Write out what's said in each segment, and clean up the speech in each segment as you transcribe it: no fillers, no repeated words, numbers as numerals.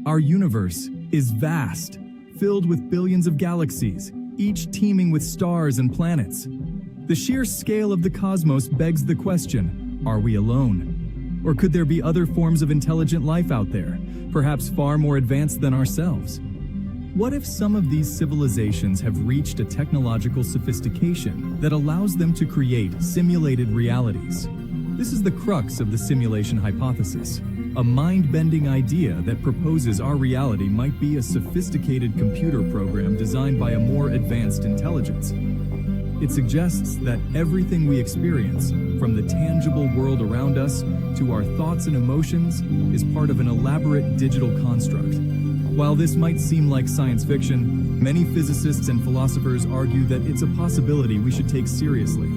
Our universe is vast, filled with billions of galaxies, each teeming with stars and planets. The sheer scale of the cosmos begs the question, are we alone? Or could there be other forms of intelligent life out there, perhaps far more advanced than ourselves? What if some of these civilizations have reached a technological sophistication that allows them to create simulated realities? This is the crux of the simulation hypothesis, a mind-bending idea that proposes our reality might be a sophisticated computer program designed by a more advanced intelligence. It suggests that everything we experience, from the tangible world around us to our thoughts and emotions, is part of an elaborate digital construct. While this might seem like science fiction, many physicists and philosophers argue that it's a possibility we should take seriously.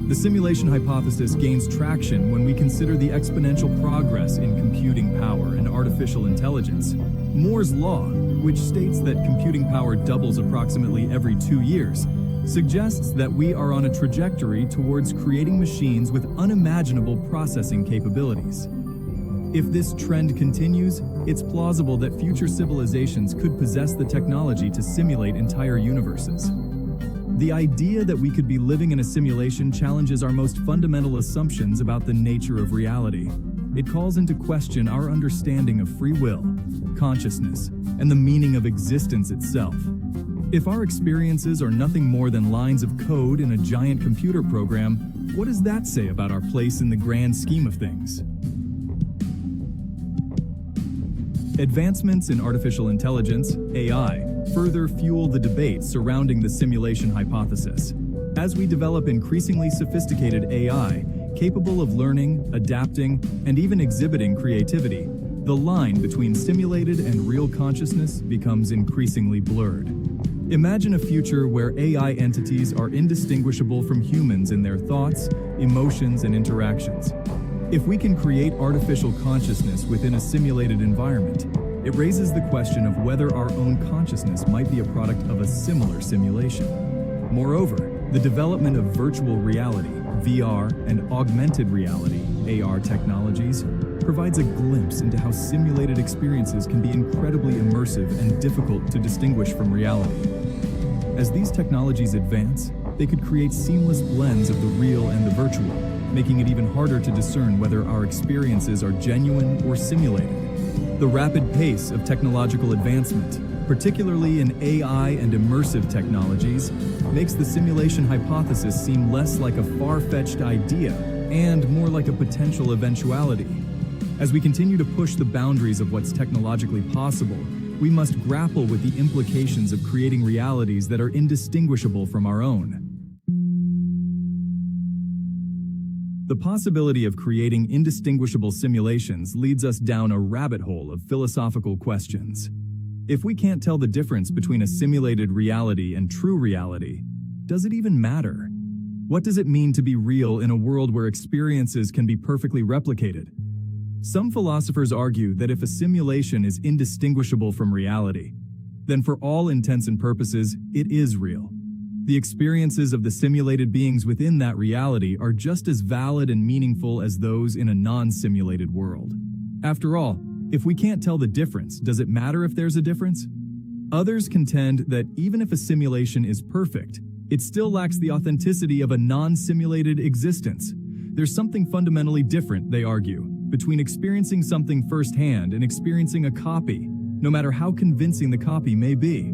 The simulation hypothesis gains traction when we consider the exponential progress in computing power and artificial intelligence. Moore's law, which states that computing power doubles approximately every 2 years, suggests that we are on a trajectory towards creating machines with unimaginable processing capabilities. If this trend continues, it's plausible that future civilizations could possess the technology to simulate entire universes. The idea that we could be living in a simulation challenges our most fundamental assumptions about the nature of reality. It calls into question our understanding of free will, consciousness, and the meaning of existence itself. If our experiences are nothing more than lines of code in a giant computer program, what does that say about our place in the grand scheme of things? Advancements in artificial intelligence, AI, further fuel the debate surrounding the simulation hypothesis. As we develop increasingly sophisticated AI, capable of learning, adapting, and even exhibiting creativity, the line between simulated and real consciousness becomes increasingly blurred. Imagine a future where AI entities are indistinguishable from humans in their thoughts, emotions, and interactions. If we can create artificial consciousness within a simulated environment, it raises the question of whether our own consciousness might be a product of a similar simulation. Moreover, the development of virtual reality, VR, and augmented reality, AR technologies, provides a glimpse into how simulated experiences can be incredibly immersive and difficult to distinguish from reality. As these technologies advance, they could create seamless blends of the real and the virtual, making it even harder to discern whether our experiences are genuine or simulated. The rapid pace of technological advancement, particularly in AI and immersive technologies, makes the simulation hypothesis seem less like a far-fetched idea and more like a potential eventuality. As we continue to push the boundaries of what's technologically possible, we must grapple with the implications of creating realities that are indistinguishable from our own. The possibility of creating indistinguishable simulations leads us down a rabbit hole of philosophical questions. If we can't tell the difference between a simulated reality and true reality, does it even matter? What does it mean to be real in a world where experiences can be perfectly replicated? Some philosophers argue that if a simulation is indistinguishable from reality, then for all intents and purposes, it is real. The experiences of the simulated beings within that reality are just as valid and meaningful as those in a non-simulated world. After all, if we can't tell the difference, does it matter if there's a difference? Others contend that even if a simulation is perfect, it still lacks the authenticity of a non-simulated existence. There's something fundamentally different, they argue, between experiencing something firsthand and experiencing a copy, no matter how convincing the copy may be.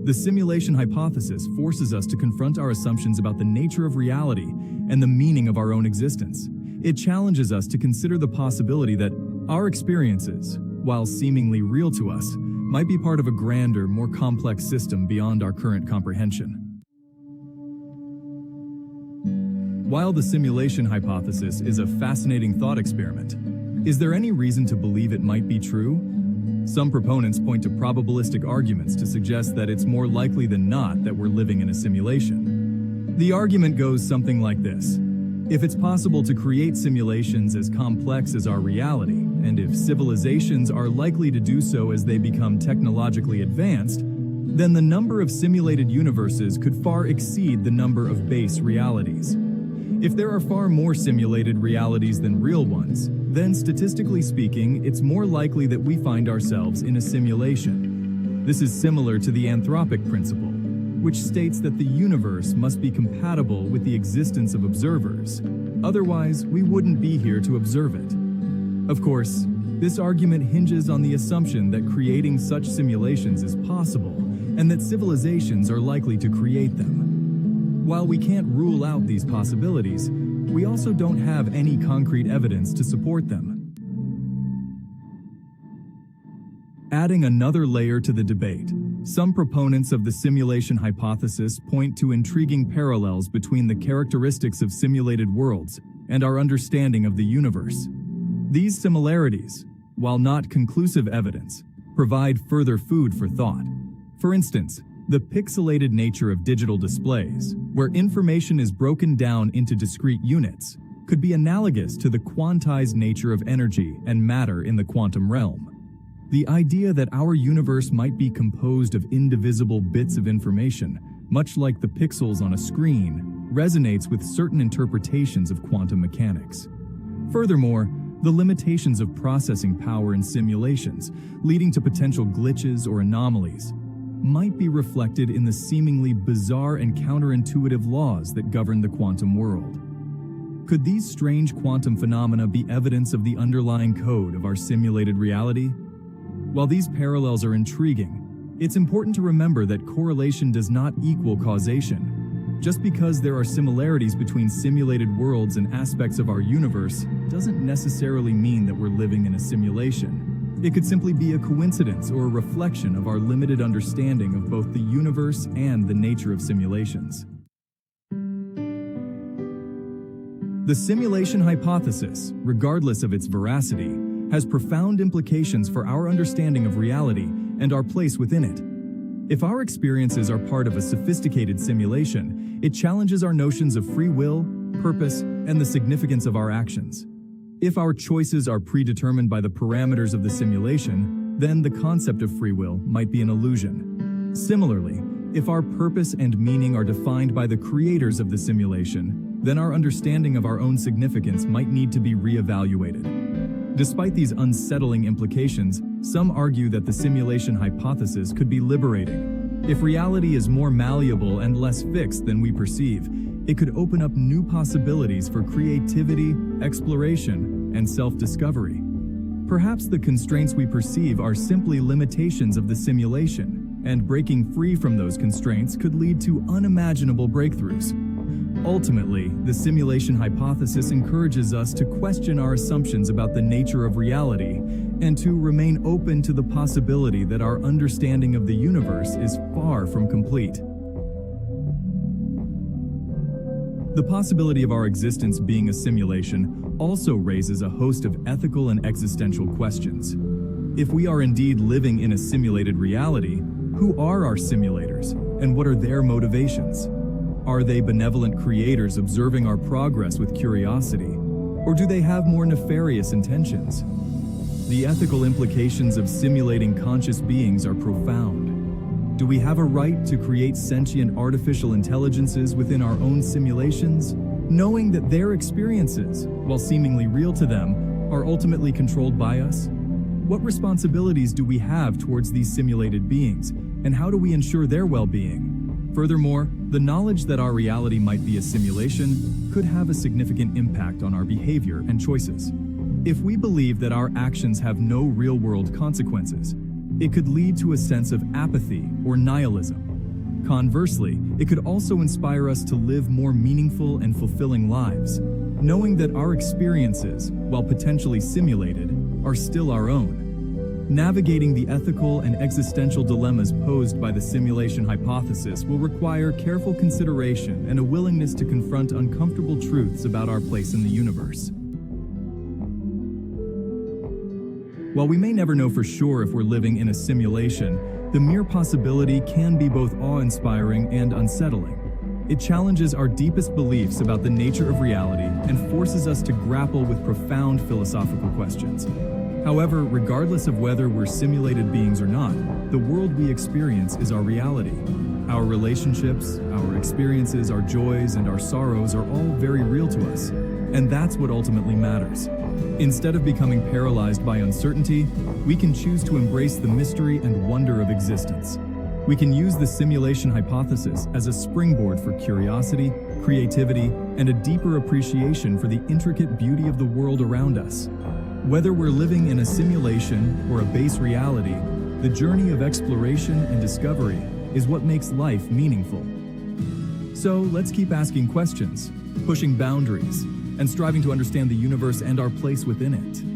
The simulation hypothesis forces us to confront our assumptions about the nature of reality and the meaning of our own existence. It challenges us to consider the possibility that our experiences, while seemingly real to us, might be part of a grander, more complex system beyond our current comprehension. While the simulation hypothesis is a fascinating thought experiment, is there any reason to believe it might be true? Some proponents point to probabilistic arguments to suggest that it's more likely than not that we're living in a simulation. The argument goes something like this. If it's possible to create simulations as complex as our reality, and if civilizations are likely to do so as they become technologically advanced, then the number of simulated universes could far exceed the number of base realities. If there are far more simulated realities than real ones, then statistically speaking, it's more likely that we find ourselves in a simulation. This is similar to the anthropic principle, which states that the universe must be compatible with the existence of observers. Otherwise, we wouldn't be here to observe it. Of course, this argument hinges on the assumption that creating such simulations is possible, and that civilizations are likely to create them. While we can't rule out these possibilities, we also don't have any concrete evidence to support them. Adding another layer to the debate, some proponents of the simulation hypothesis point to intriguing parallels between the characteristics of simulated worlds and our understanding of the universe. These similarities, while not conclusive evidence, provide further food for thought. For instance, the pixelated nature of digital displays, where information is broken down into discrete units, could be analogous to the quantized nature of energy and matter in the quantum realm. The idea that our universe might be composed of indivisible bits of information, much like the pixels on a screen, resonates with certain interpretations of quantum mechanics. Furthermore, the limitations of processing power in simulations, leading to potential glitches or anomalies, might be reflected in the seemingly bizarre and counterintuitive laws that govern the quantum world. Could these strange quantum phenomena be evidence of the underlying code of our simulated reality? While these parallels are intriguing, it's important to remember that correlation does not equal causation. Just because there are similarities between simulated worlds and aspects of our universe doesn't necessarily mean that we're living in a simulation. It could simply be a coincidence or a reflection of our limited understanding of both the universe and the nature of simulations. The simulation hypothesis, regardless of its veracity, has profound implications for our understanding of reality and our place within it. If our experiences are part of a sophisticated simulation, it challenges our notions of free will, purpose, and the significance of our actions. If our choices are predetermined by the parameters of the simulation, then the concept of free will might be an illusion. Similarly, if our purpose and meaning are defined by the creators of the simulation, then our understanding of our own significance might need to be reevaluated. Despite these unsettling implications, some argue that the simulation hypothesis could be liberating. If reality is more malleable and less fixed than we perceive, it could open up new possibilities for creativity, exploration, and self-discovery. Perhaps the constraints we perceive are simply limitations of the simulation, and breaking free from those constraints could lead to unimaginable breakthroughs. Ultimately, the simulation hypothesis encourages us to question our assumptions about the nature of reality and to remain open to the possibility that our understanding of the universe is far from complete. The possibility of our existence being a simulation also raises a host of ethical and existential questions. If we are indeed living in a simulated reality, who are our simulators, and what are their motivations? Are they benevolent creators observing our progress with curiosity, or do they have more nefarious intentions? The ethical implications of simulating conscious beings are profound. Do we have a right to create sentient artificial intelligences within our own simulations, knowing that their experiences, while seemingly real to them, are ultimately controlled by us? What responsibilities do we have towards these simulated beings, and how do we ensure their well-being? Furthermore, the knowledge that our reality might be a simulation could have a significant impact on our behavior and choices. If we believe that our actions have no real-world consequences, it could lead to a sense of apathy or nihilism. Conversely, it could also inspire us to live more meaningful and fulfilling lives, knowing that our experiences, while potentially simulated, are still our own. Navigating the ethical and existential dilemmas posed by the simulation hypothesis will require careful consideration and a willingness to confront uncomfortable truths about our place in the universe. While we may never know for sure if we're living in a simulation, the mere possibility can be both awe-inspiring and unsettling. It challenges our deepest beliefs about the nature of reality and forces us to grapple with profound philosophical questions. However, regardless of whether we're simulated beings or not, the world we experience is our reality. Our relationships, our experiences, our joys, and our sorrows are all very real to us, and that's what ultimately matters. Instead of becoming paralyzed by uncertainty, we can choose to embrace the mystery and wonder of existence. We can use the simulation hypothesis as a springboard for curiosity, creativity, and a deeper appreciation for the intricate beauty of the world around us. Whether we're living in a simulation or a base reality, the journey of exploration and discovery is what makes life meaningful. So let's keep asking questions, pushing boundaries, and striving to understand the universe and our place within it.